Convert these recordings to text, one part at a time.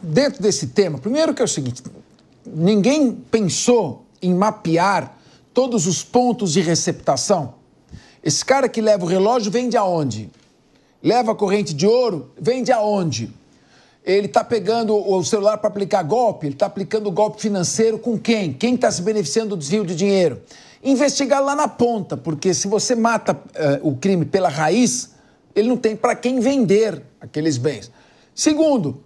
dentro desse tema, primeiro que é o seguinte, ninguém pensou em mapear todos os pontos de receptação. Esse cara que leva o relógio vende aonde? Leva a corrente de ouro, vende aonde? Ele está pegando o celular para aplicar golpe, ele está aplicando golpe financeiro com quem? Quem está se beneficiando do desvio de dinheiro? Investigar lá na ponta, porque se você mata o crime pela raiz, ele não tem para quem vender aqueles bens. Segundo,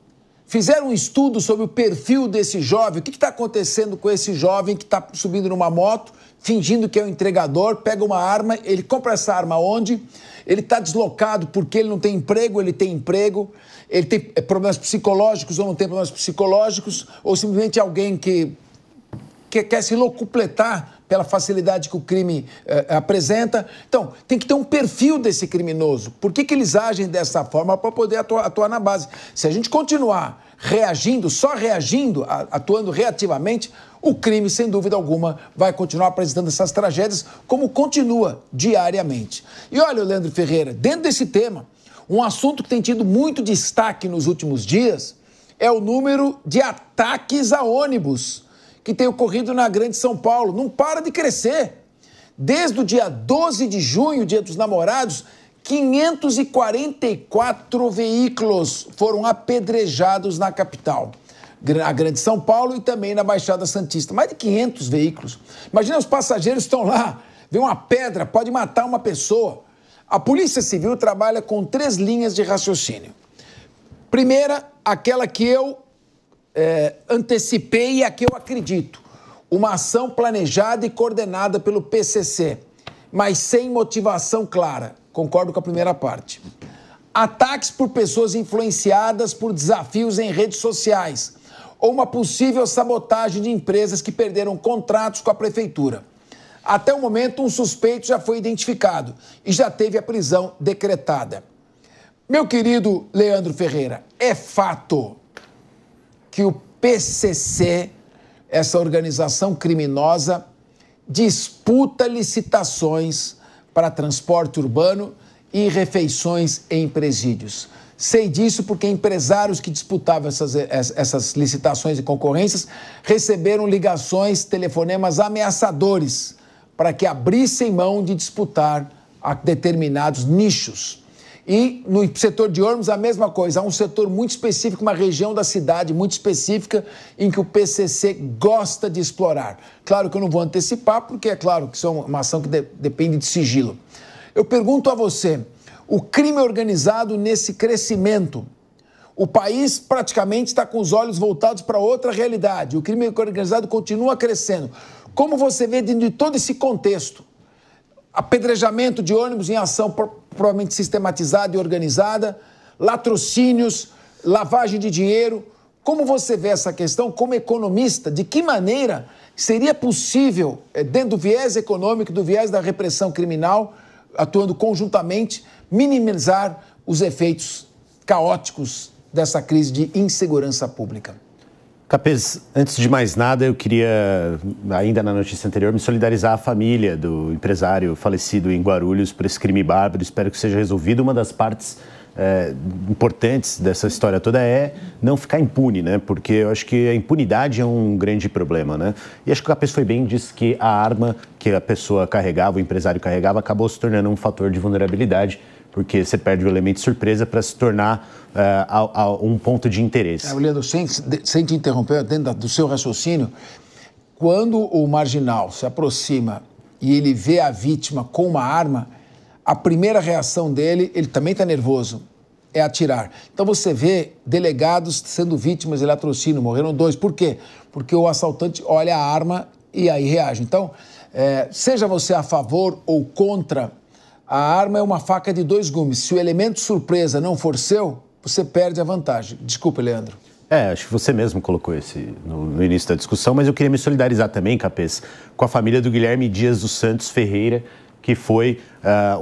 fizeram um estudo sobre o perfil desse jovem, o que está acontecendo com esse jovem que está subindo numa moto, fingindo que é um entregador, pega uma arma, ele compra essa arma onde? Ele está deslocado porque ele não tem emprego, ele tem emprego, ele tem problemas psicológicos ou não tem problemas psicológicos, ou simplesmente alguém que quer se locupletar pela facilidade que o crime apresenta. Então, tem que ter um perfil desse criminoso. Por que eles agem dessa forma para poder atuar na base? Se a gente continuar reagindo, só reagindo, atuando reativamente, o crime, sem dúvida alguma, vai continuar apresentando essas tragédias, como continua diariamente. E olha, Leandro Ferreira, dentro desse tema, um assunto que tem tido muito destaque nos últimos dias é o número de ataques a ônibus que tem ocorrido na Grande São Paulo. Não para de crescer. Desde o dia 12 de junho, Dia dos Namorados, 544 veículos foram apedrejados na capital, a Grande São Paulo e também na Baixada Santista. Mais de 500 veículos. Imagina, os passageiros estão lá, vem uma pedra, pode matar uma pessoa. A Polícia Civil trabalha com 3 linhas de raciocínio. Primeira, aquela que eu antecipei e a que eu acredito. Uma ação planejada e coordenada pelo PCC, mas sem motivação clara. Concordo com a primeira parte. Ataques por pessoas influenciadas por desafios em redes sociais ou uma possível sabotagem de empresas que perderam contratos com a prefeitura. Até o momento, um suspeito já foi identificado e já teve a prisão decretada. Meu querido Leandro Ferreira, é fato que o PCC, essa organização criminosa, disputa licitações para transporte urbano e refeições em presídios. Sei disso porque empresários que disputavam essas licitações e concorrências receberam ligações, telefonemas ameaçadores para que abrissem mão de disputar a determinados nichos. E no setor de ônibus, a mesma coisa. Há um setor muito específico, uma região da cidade muito específica em que o PCC gosta de explorar. Claro que eu não vou antecipar, porque é claro que isso é uma ação que depende de sigilo. Eu pergunto a você, o crime organizado nesse crescimento, o país praticamente está com os olhos voltados para outra realidade. O crime organizado continua crescendo. Como você vê dentro de todo esse contexto? Apedrejamento de ônibus em ação provavelmente sistematizada e organizada, latrocínios, lavagem de dinheiro. Como você vê essa questão como economista? De que maneira seria possível, dentro do viés econômico, do viés da repressão criminal, atuando conjuntamente, minimizar os efeitos caóticos dessa crise de insegurança pública? Capês, antes de mais nada, eu queria, ainda na notícia anterior, me solidarizar à família do empresário falecido em Guarulhos por esse crime bárbaro. Espero que seja resolvido. Uma das partes importantes dessa história toda é não ficar impune, né? Porque eu acho que a impunidade é um grande problema, né? E acho que o Capês foi bem, disse que a arma que a pessoa carregava, o empresário carregava, acabou se tornando um fator de vulnerabilidade, porque você perde o elemento de surpresa para se tornar um ponto de interesse. Leandro, sem te interromper, dentro do seu raciocínio, quando o marginal se aproxima e ele vê a vítima com uma arma, a primeira reação dele, ele também está nervoso, é atirar. Então você vê delegados sendo vítimas de latrocínio, morreram 2. Por quê? Porque o assaltante olha a arma e aí reage. Então, seja você a favor ou contra, a arma é uma faca de 2 gumes. Se o elemento surpresa não for seu, você perde a vantagem. Desculpa, Leandro. Acho que você mesmo colocou esse no início da discussão, mas eu queria me solidarizar também, Capês, com a família do Guilherme Dias dos Santos Ferreira, que foi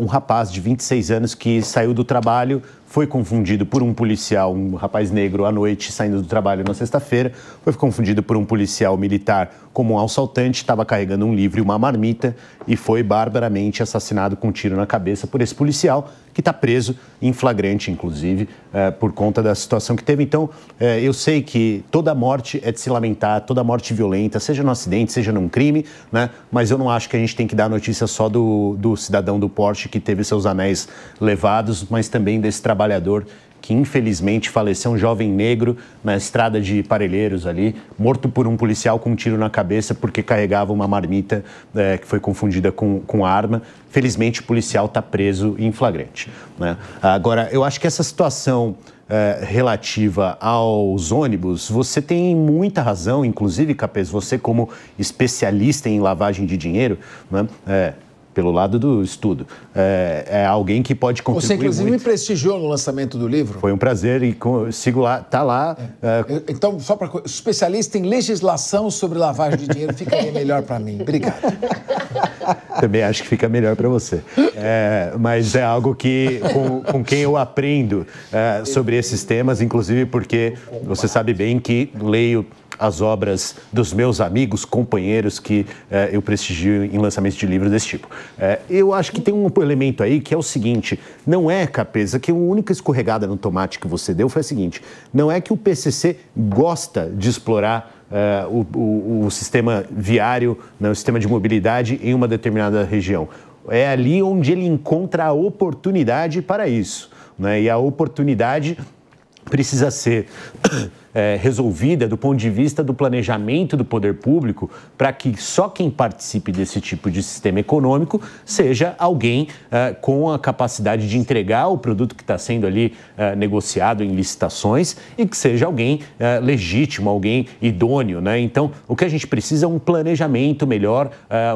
um rapaz de 26 anos que saiu do trabalho, foi confundido por um policial, um rapaz negro à noite, saindo do trabalho na sexta-feira, foi confundido por um policial militar como um assaltante, estava carregando um livro e uma marmita e foi barbaramente assassinado com um tiro na cabeça por esse policial, que está preso em flagrante, inclusive, por conta da situação que teve. Então, eu sei que toda morte é de se lamentar, toda morte violenta, seja no acidente, seja num crime, né? Mas eu não acho que a gente tem que dar notícia só do cidadão do Porsche que teve seus anéis levados, mas também desse trabalhador que infelizmente faleceu, um jovem negro na estrada de Parelheiros ali, morto por um policial com um tiro na cabeça porque carregava uma marmita que foi confundida com arma. Felizmente o policial está preso em flagrante, né? Agora, eu acho que essa situação relativa aos ônibus, você tem muita razão, inclusive, Capês, você como especialista em lavagem de dinheiro, né? Pelo lado do estudo. É alguém que pode contribuir. Você, inclusive, muito. Me prestigiou no lançamento do livro. Foi um prazer e sigo lá, tá lá. Então, só para especialista em legislação sobre lavagem de dinheiro, ficaria melhor para mim. Obrigado. Também acho que fica melhor para você. Mas é algo que com quem eu aprendo sobre esses temas, inclusive porque você sabe bem que leio as obras dos meus amigos, companheiros que eu prestigio em lançamentos de livros desse tipo. Eu acho que tem um elemento aí que é o seguinte, não é, Capesa, que a única escorregada no tomate que você deu foi a seguinte, não é que o PCC gosta de explorar o sistema viário, né, o sistema de mobilidade em uma determinada região. É ali onde ele encontra a oportunidade para isso, né? E a oportunidade precisa ser resolvida do ponto de vista do planejamento do poder público para que só quem participe desse tipo de sistema econômico seja alguém com a capacidade de entregar o produto que está sendo ali negociado em licitações e que seja alguém legítimo, alguém idôneo, né? Então, o que a gente precisa é um planejamento melhor,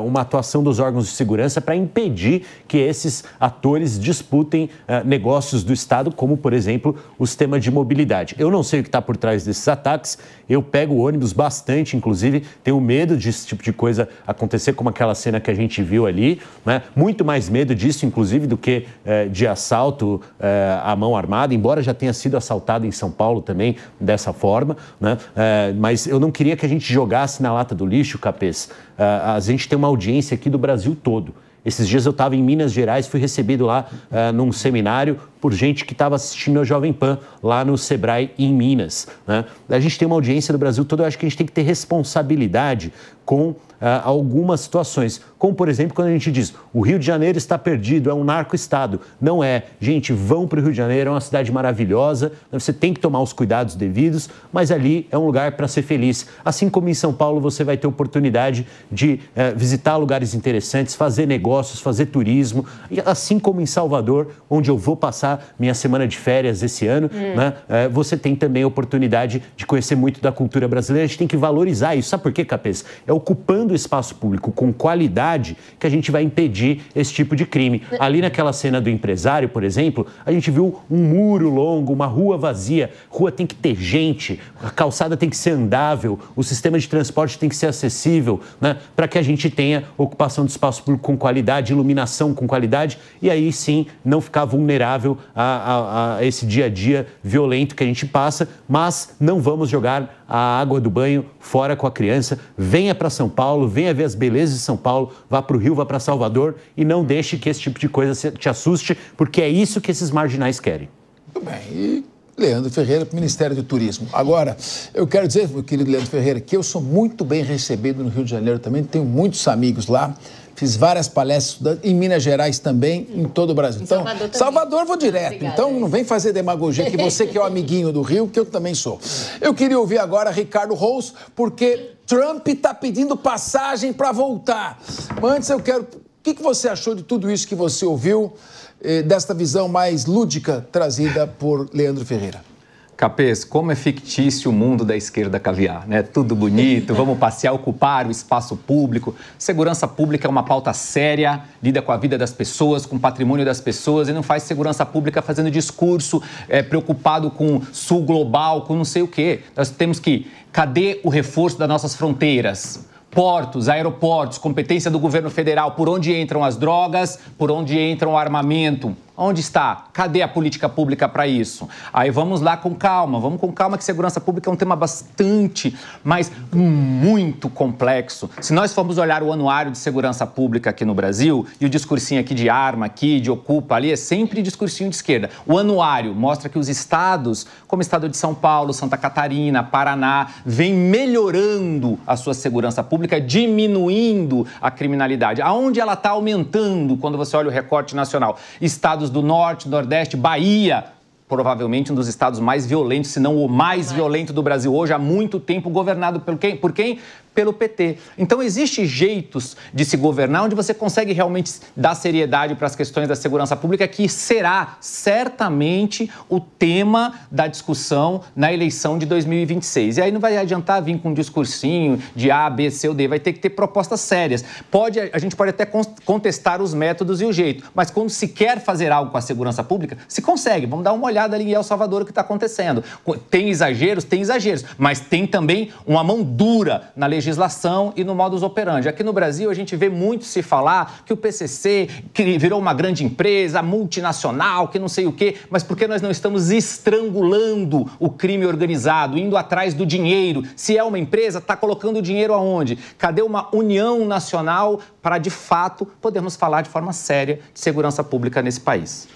uma atuação dos órgãos de segurança para impedir que esses atores disputem negócios do Estado, como, por exemplo, o sistema de mobilidade. Eu não sei o que está por trás desses ataques, eu pego o ônibus bastante, inclusive, tenho medo desse tipo de coisa acontecer, como aquela cena que a gente viu ali, né? Muito mais medo disso, inclusive, do que de assalto à mão armada, embora já tenha sido assaltado em São Paulo também dessa forma, né? Mas eu não queria que a gente jogasse na lata do lixo, Capês. A gente tem uma audiência aqui do Brasil todo. Esses dias eu estava em Minas Gerais, fui recebido lá num seminário por gente que estava assistindo a Jovem Pan lá no Sebrae em Minas, né? A gente tem uma audiência do Brasil todo, eu acho que a gente tem que ter responsabilidade com algumas situações, como por exemplo quando a gente diz o Rio de Janeiro está perdido, é um narco-estado. Não é. Gente, vão para o Rio de Janeiro, é uma cidade maravilhosa, você tem que tomar os cuidados devidos, mas ali é um lugar para ser feliz. Assim como em São Paulo você vai ter oportunidade de visitar lugares interessantes, fazer negócios, fazer turismo, e assim como em Salvador, onde eu vou passar minha semana de férias esse ano, né? Você tem também a oportunidade de conhecer muito da cultura brasileira. A gente tem que valorizar isso. Sabe por quê, Capês? É ocupando o espaço público com qualidade que a gente vai impedir esse tipo de crime. Ali naquela cena do empresário, por exemplo, a gente viu um muro longo, uma rua vazia. Rua tem que ter gente, a calçada tem que ser andável, o sistema de transporte tem que ser acessível, né? Para que a gente tenha ocupação do espaço público com qualidade, iluminação com qualidade e aí sim não ficar vulnerável a esse dia a dia violento que a gente passa, mas não vamos jogar a água do banho fora com a criança. Venha para São Paulo, venha ver as belezas de São Paulo, vá para o Rio, vá para Salvador e não deixe que esse tipo de coisa te assuste, porque é isso que esses marginais querem. Muito bem. E Leandro Ferreira, Ministério do Turismo. Agora, eu quero dizer, meu querido Leandro Ferreira, que eu sou muito bem recebido no Rio de Janeiro também, tenho muitos amigos lá. Fiz várias palestras em Minas Gerais também, em todo o Brasil. Então, Salvador vou direto. Obrigada, então, não vem fazer demagogia que você que é o amiguinho do Rio, que eu também sou. Eu queria ouvir agora Ricardo Rous, porque Trump está pedindo passagem para voltar. Mas antes eu quero... O que você achou de tudo isso que você ouviu, desta visão mais lúdica trazida por Leandro Ferreira? Capês, como é fictício o mundo da esquerda caviar, né? Tudo bonito, vamos passear, ocupar o espaço público. Segurança pública é uma pauta séria, lida com a vida das pessoas, com o patrimônio das pessoas e não faz segurança pública fazendo discurso preocupado com sul global, com não sei o quê. Nós temos que... Cadê o reforço das nossas fronteiras? Portos, aeroportos, competência do governo federal, por onde entram as drogas, por onde entra o armamento. Onde está? Cadê a política pública para isso? Aí vamos lá com calma, que segurança pública é um tema bastante, mas muito complexo. Se nós formos olhar o anuário de segurança pública aqui no Brasil, e o discursinho aqui de arma, aqui, de ocupa ali, é sempre discursinho de esquerda. O anuário mostra que os estados, como o estado de São Paulo, Santa Catarina, Paraná, vêm melhorando a sua segurança pública, diminuindo a criminalidade. Aonde ela está aumentando quando você olha o recorte nacional? Estados do Norte, Nordeste, Bahia, provavelmente um dos estados mais violentos, se não o mais violento do Brasil hoje, há muito tempo governado por quem? Pelo PT. Então, existem jeitos de se governar onde você consegue realmente dar seriedade para as questões da segurança pública, que será certamente o tema da discussão na eleição de 2026. E aí não vai adiantar vir com um discursinho de A, B, C ou D, vai ter que ter propostas sérias. A gente pode até contestar os métodos e o jeito, mas quando se quer fazer algo com a segurança pública, se consegue. Vamos dar uma olhada ali em El Salvador o que está acontecendo. Tem exageros, mas tem também uma mão dura na legislação e no modus operandi. Aqui no Brasil, a gente vê muito se falar que o PCC que virou uma grande empresa, multinacional, que não sei o quê, mas por que nós não estamos estrangulando o crime organizado, indo atrás do dinheiro? Se é uma empresa, está colocando o dinheiro aonde? Cadê uma união nacional para, de fato, podermos falar de forma séria de segurança pública nesse país?